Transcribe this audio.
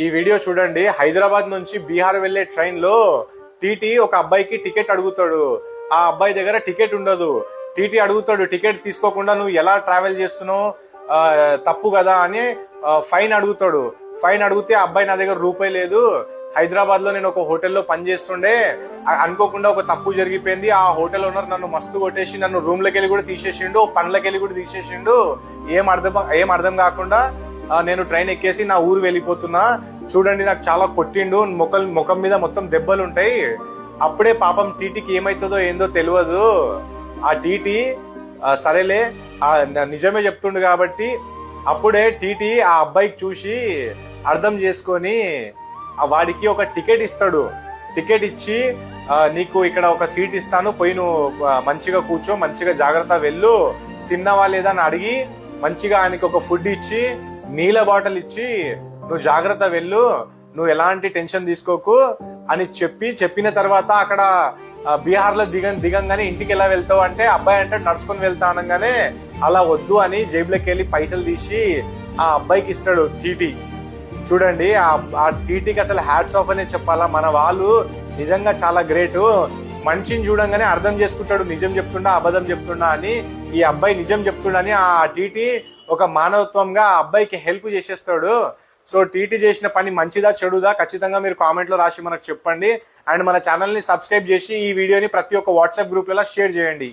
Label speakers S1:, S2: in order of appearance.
S1: ఈ వీడియో చూడండి. హైదరాబాద్ నుంచి బీహార్ వెళ్లే ట్రైన్ లో టీటీ ఒక అబ్బాయికి టికెట్ అడుగుతాడు. ఆ అబ్బాయి దగ్గర టికెట్ ఉండదు. టీటీ అడుగుతాడు, టికెట్ తీసుకోకుండా నువ్వు ఎలా ట్రావెల్ చేస్తున్నావు, తప్పు కదా అని ఫైన్ అడుగుతాడు. ఫైన్ అడిగితే ఆ అబ్బాయి, నా దగ్గర రూపాయి లేదు, హైదరాబాద్ లో నేను ఒక హోటల్లో పనిచేస్తుండే, అనుకోకుండా ఒక తప్పు జరిగిపోయింది, ఆ హోటల్ ఓనర్ నన్ను మస్తు కొట్టేసి నన్ను రూమ్ లకి వెళ్ళి కూడా తీసేసిండు, పనులకి వెళ్ళి కూడా తీసేసిండు, ఏం అర్థం కాకుండా నేను ట్రైన్ ఎక్కేసి నా ఊరు వెళ్ళిపోతున్నా, చూడండి నాకు చాలా కొట్టిండు, ముఖం మీద మొత్తం దెబ్బలు ఉంటాయి. అప్పుడే పాపం టీటీకి ఏమైతుందో ఏందో తెలియదు. ఆ టీటీ సరేలే నిజమే చెప్తుండు కాబట్టి అప్పుడే టీటీ ఆ అబ్బాయికి చూసి అర్థం చేసుకొని వాడికి ఒక టికెట్ ఇస్తాడు. టికెట్ ఇచ్చి నీకు ఇక్కడ ఒక సీట్ ఇస్తాను, పోయి నువ్వు మంచిగా కూర్చో, మంచిగా జాగ్రత్త వెళ్ళు, తిన్నావా లేదా అని అడిగి మంచిగా ఆయనకి ఒక ఫుడ్ ఇచ్చి నీళ్ళ బాటిల్ ఇచ్చి నువ్వు జాగ్రత్త వెళ్ళు, నువ్వు ఎలాంటి టెన్షన్ తీసుకోకు అని చెప్పిన తర్వాత అక్కడ బీహార్ లో దిగంగానే ఇంటికి ఎలా వెళ్తావు అంటే అబ్బాయి అంటే నడుచుకొని వెళ్తా అనగానే అలా వద్దు అని జేబులోకి వెళ్ళి పైసలు తీసి ఆ అబ్బాయికి ఇస్తాడు టీటీ. చూడండి ఆ టీటీకి అసలు హ్యాట్స్ ఆఫ్ అనే చెప్పాలా. మన వాళ్ళు నిజంగా చాలా గ్రేట్. మనిషిని చూడంగానే అర్థం చేసుకుంటాడు, నిజం చెప్తుండా అబద్ధం చెప్తుండా అని. ఈ అబ్బాయి నిజం చెప్తుండని ఆ టీటీ ఒక మానవత్వంగా ఆ అబ్బాయికి హెల్ప్ చేసేస్తాడు. సో టీటీ చేసిన పని మంచిదా చెడుదా ఖచ్చితంగా మీరు కామెంట్ లో రాసి మనకు చెప్పండి. అండ్ మన ఛానల్ ని సబ్స్క్రైబ్ చేసి ఈ వీడియోని ప్రతి ఒక్క వాట్సాప్ గ్రూప్ లలో షేర్ చేయండి.